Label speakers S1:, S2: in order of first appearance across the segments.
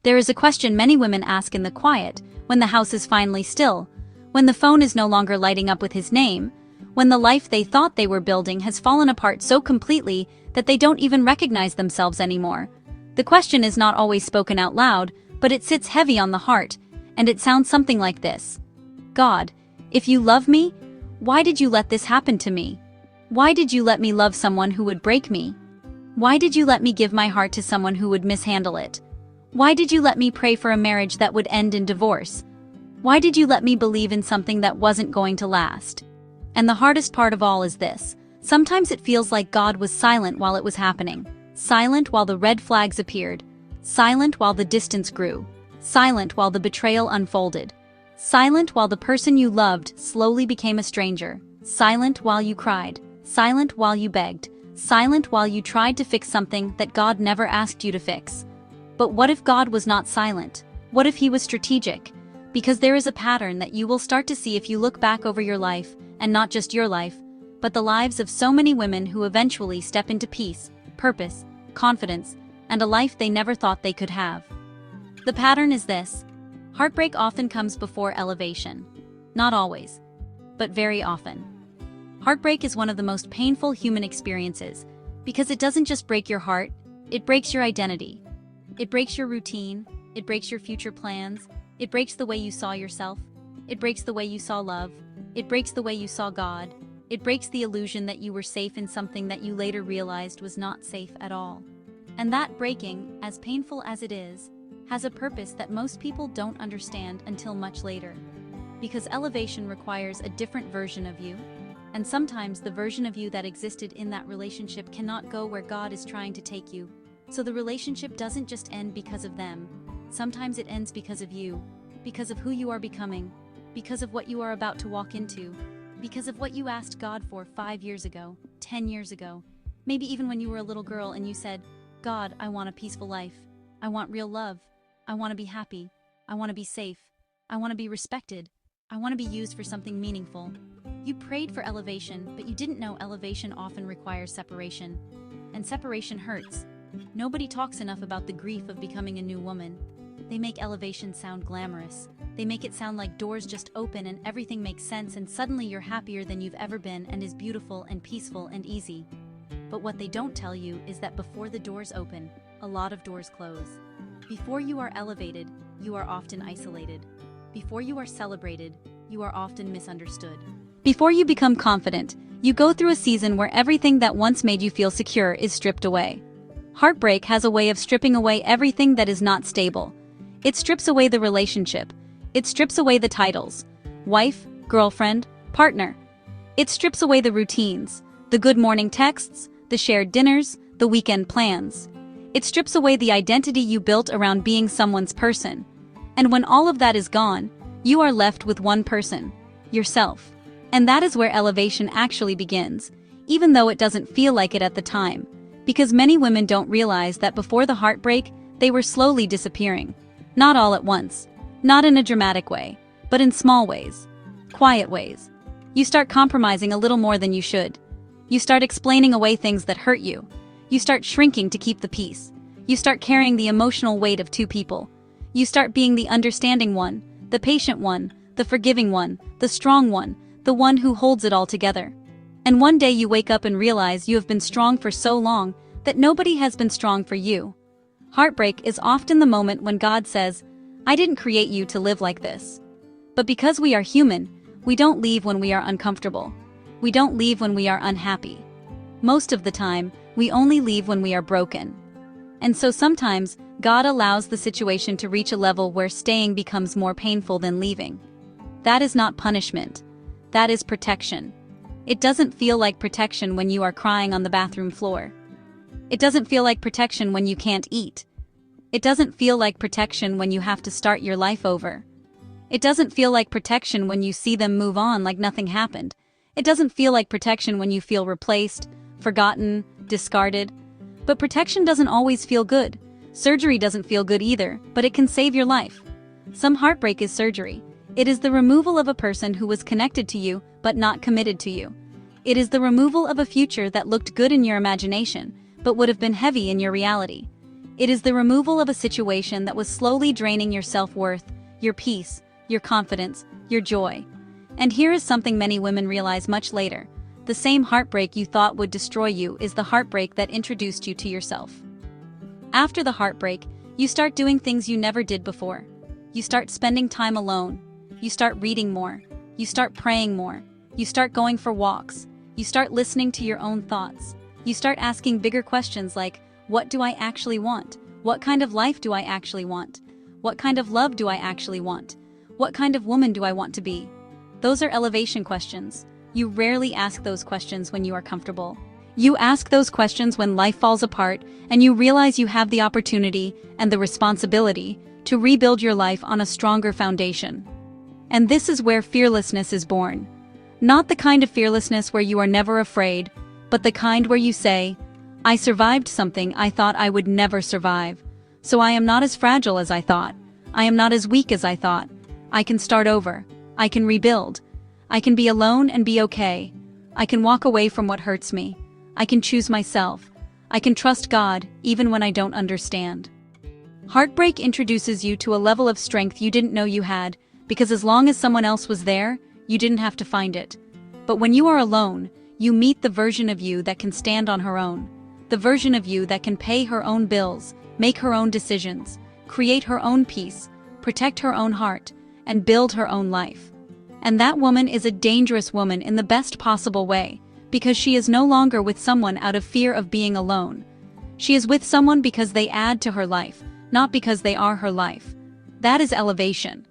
S1: There is a question many women ask in the quiet, when the house is finally still, when the phone is no longer lighting up with his name, when the life they thought they were building has fallen apart so completely that they don't even recognize themselves anymore. The question is not always spoken out loud, but it sits heavy on the heart, and it sounds something like this. God, if you love me, why did you let this happen to me? Why did you let me love someone who would break me? Why did you let me give my heart to someone who would mishandle it? Why did you let me pray for a marriage that would end in divorce? Why did you let me believe in something that wasn't going to last? And the hardest part of all is this. Sometimes it feels like God was silent while it was happening. Silent while the red flags appeared. Silent while the distance grew. Silent while the betrayal unfolded. Silent while the person you loved slowly became a stranger. Silent while you cried. Silent while you begged. Silent while you tried to fix something that God never asked you to fix. But what if God was not silent? What if he was strategic? Because there is a pattern that you will start to see if you look back over your life, and not just your life, but the lives of so many women who eventually step into peace, purpose, confidence, and a life they never thought they could have. The pattern is this. Heartbreak often comes before elevation. Not always, but very often. Heartbreak is one of the most painful human experiences, because it doesn't just break your heart, it breaks your identity. It breaks your routine, it breaks your future plans, it breaks the way you saw yourself, it breaks the way you saw love, it breaks the way you saw God, it breaks the illusion that you were safe in something that you later realized was not safe at all. And that breaking, as painful as it is, has a purpose that most people don't understand until much later. Because elevation requires a different version of you, and sometimes the version of you that existed in that relationship cannot go where God is trying to take you. So the relationship doesn't just end because of them. Sometimes it ends because of you, because of who you are becoming, because of what you are about to walk into, because of what you asked God for 5 years ago, 10 years ago, maybe even when you were a little girl and you said, God, I want a peaceful life. I want real love. I want to be happy. I want to be safe. I want to be respected. I want to be used for something meaningful. You prayed for elevation, but you didn't know elevation often requires separation. And separation hurts. Nobody talks enough about the grief of becoming a new woman. They make elevation sound glamorous. They make it sound like doors just open and everything makes sense and suddenly you're happier than you've ever been and is beautiful and peaceful and easy. But what they don't tell you is that before the doors open, a lot of doors close. Before you are elevated, you are often isolated. Before you are celebrated, you are often misunderstood. Before you become confident, you go through a season where everything that once made you feel secure is stripped away. Heartbreak has a way of stripping away everything that is not stable. It strips away the relationship. It strips away the titles. Wife, girlfriend, partner. It strips away the routines, the good morning texts, the shared dinners, the weekend plans. It strips away the identity you built around being someone's person. And when all of that is gone, you are left with one person, yourself. And that is where elevation actually begins, even though it doesn't feel like it at the time. Because many women don't realize that before the heartbreak, they were slowly disappearing. Not all at once. Not in a dramatic way, but in small ways. Quiet ways. You start compromising a little more than you should. You start explaining away things that hurt you. You start shrinking to keep the peace. You start carrying the emotional weight of two people. You start being the understanding one, the patient one, the forgiving one, the strong one, the one who holds it all together. And one day you wake up and realize you have been strong for so long that nobody has been strong for you. Heartbreak is often the moment when God says, I didn't create you to live like this. But because we are human, we don't leave when we are uncomfortable. We don't leave when we are unhappy. Most of the time, we only leave when we are broken. And so sometimes, God allows the situation to reach a level where staying becomes more painful than leaving. That is not punishment. That is protection. It doesn't feel like protection when you are crying on the bathroom floor. It doesn't feel like protection when you can't eat. It doesn't feel like protection when you have to start your life over. It doesn't feel like protection when you see them move on like nothing happened. It doesn't feel like protection when you feel replaced, forgotten, discarded. But protection doesn't always feel good. Surgery doesn't feel good either, but it can save your life. Some heartbreak is surgery. It is the removal of a person who was connected to you, but not committed to you. It is the removal of a future that looked good in your imagination, but would have been heavy in your reality. It is the removal of a situation that was slowly draining your self-worth, your peace, your confidence, your joy. And here is something many women realize much later. The same heartbreak you thought would destroy you is the heartbreak that introduced you to yourself. After the heartbreak, you start doing things you never did before. You start spending time alone. You start reading more. You start praying more. You start going for walks. You start listening to your own thoughts. You start asking bigger questions like, what do I actually want? What kind of life do I actually want? What kind of love do I actually want? What kind of woman do I want to be? Those are elevation questions. You rarely ask those questions when you are comfortable. You ask those questions when life falls apart and you realize you have the opportunity and the responsibility to rebuild your life on a stronger foundation. And this is where fearlessness is born. Not the kind of fearlessness where you are never afraid, but the kind where you say, I survived something I thought I would never survive. So I am not as fragile as I thought. I am not as weak as I thought. I can start over. I can rebuild. I can be alone and be okay. I can walk away from what hurts me. I can choose myself. I can trust God even when I don't understand. Heartbreak introduces you to a level of strength you didn't know you had, because as long as someone else was there, you didn't have to find it. But when you are alone, you meet the version of you that can stand on her own. The version of you that can pay her own bills, make her own decisions, create her own peace, protect her own heart, and build her own life. And that woman is a dangerous woman in the best possible way, because she is no longer with someone out of fear of being alone. She is with someone because they add to her life, not because they are her life. That is elevation.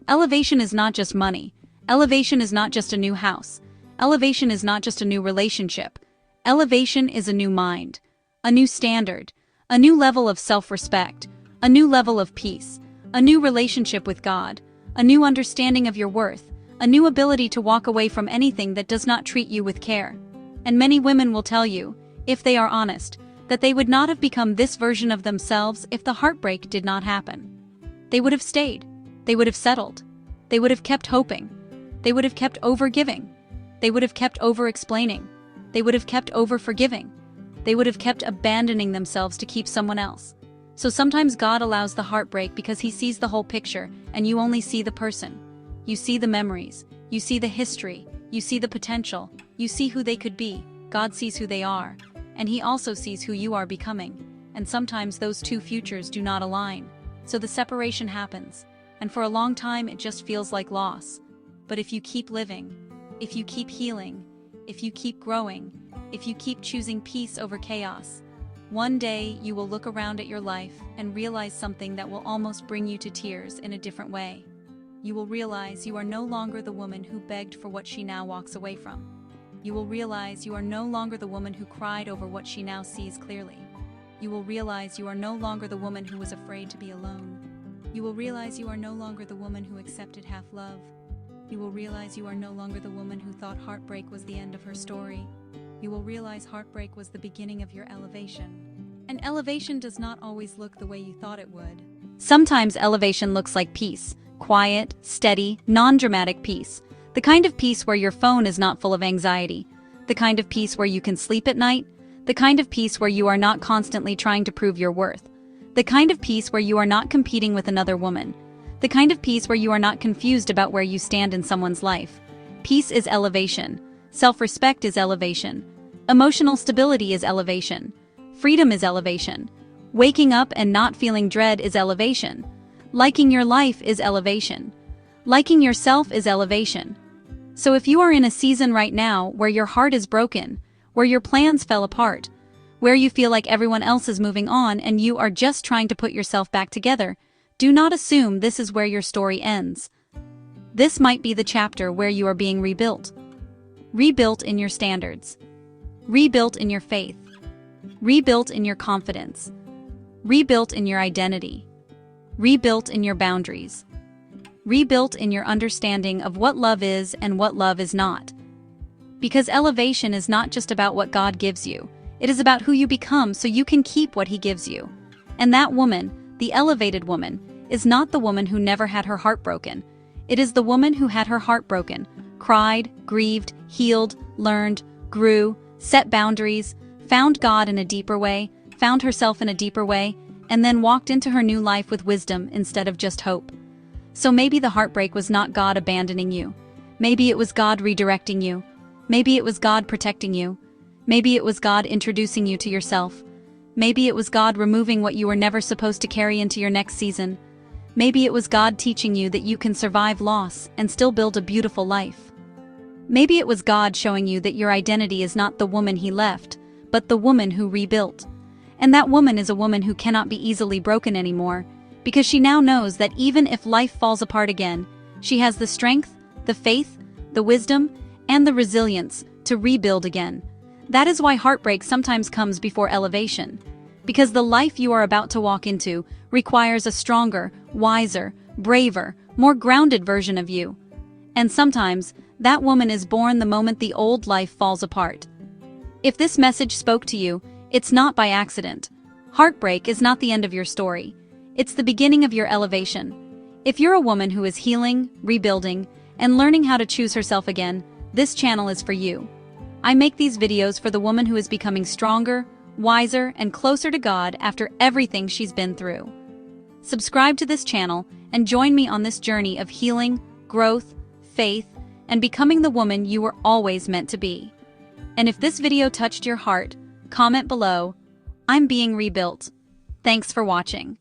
S1: Elevation is not just money. Elevation is not just a new house. Elevation is not just a new relationship. Elevation is a new mind, a new standard, a new level of self-respect, a new level of peace, a new relationship with God, a new understanding of your worth, a new ability to walk away from anything that does not treat you with care. And many women will tell you, if they are honest, that they would not have become this version of themselves if the heartbreak did not happen. They would have stayed. They would have settled. They would have kept hoping. They would have kept over-giving. They would have kept over-explaining. They would have kept over-forgiving. They would have kept abandoning themselves to keep someone else. So sometimes God allows the heartbreak because He sees the whole picture and you only see the person. You see the memories. You see the history. You see the potential. You see who they could be. God sees who they are. And He also sees who you are becoming. And sometimes those two futures do not align. So the separation happens. And for a long time it just feels like loss. But if you keep living, if you keep healing, if you keep growing, if you keep choosing peace over chaos, one day you will look around at your life and realize something that will almost bring you to tears in a different way. You will realize you are no longer the woman who begged for what she now walks away from. You will realize you are no longer the woman who cried over what she now sees clearly. You will realize you are no longer the woman who was afraid to be alone. You will realize you are no longer the woman who accepted half love. You will realize you are no longer the woman who thought heartbreak was the end of her story. You will realize heartbreak was the beginning of your elevation. And elevation does not always look the way you thought it would. Sometimes elevation looks like peace, quiet, steady, non-dramatic peace. The kind of peace where your phone is not full of anxiety. The kind of peace where you can sleep at night. The kind of peace where you are not constantly trying to prove your worth. The kind of peace where you are not competing with another woman. The kind of peace where you are not confused about where you stand in someone's life. Peace is elevation. Self-respect is elevation. Emotional stability is elevation. Freedom is elevation. Waking up and not feeling dread is elevation. Liking your life is elevation. Liking yourself is elevation. So if you are in a season right now where your heart is broken, where your plans fell apart, where you feel like everyone else is moving on and you are just trying to put yourself back together, do not assume this is where your story ends. This might be the chapter where you are being rebuilt. Rebuilt in your standards. Rebuilt in your faith. Rebuilt in your confidence. Rebuilt in your identity. Rebuilt in your boundaries. Rebuilt in your understanding of what love is and what love is not. Because elevation is not just about what God gives you. It is about who you become so you can keep what He gives you. And that woman, the elevated woman, is not the woman who never had her heart broken. It is the woman who had her heart broken, cried, grieved, healed, learned, grew, set boundaries, found God in a deeper way, found herself in a deeper way, and then walked into her new life with wisdom instead of just hope. So maybe the heartbreak was not God abandoning you. Maybe it was God redirecting you. Maybe it was God protecting you. Maybe it was God introducing you to yourself. Maybe it was God removing what you were never supposed to carry into your next season. Maybe it was God teaching you that you can survive loss and still build a beautiful life. Maybe it was God showing you that your identity is not the woman He left, but the woman who rebuilt. And that woman is a woman who cannot be easily broken anymore, because she now knows that even if life falls apart again, she has the strength, the faith, the wisdom, and the resilience to rebuild again. That is why heartbreak sometimes comes before elevation, because the life you are about to walk into requires a stronger, wiser, braver, more grounded version of you. And sometimes, that woman is born the moment the old life falls apart. If this message spoke to you, it's not by accident. Heartbreak is not the end of your story. It's the beginning of your elevation. If you're a woman who is healing, rebuilding, and learning how to choose herself again, this channel is for you. I make these videos for the woman who is becoming stronger, wiser, and closer to God after everything she's been through. Subscribe to this channel and join me on this journey of healing, growth, faith, and becoming the woman you were always meant to be. And if this video touched your heart, comment below, "I'm being rebuilt." Thanks for watching.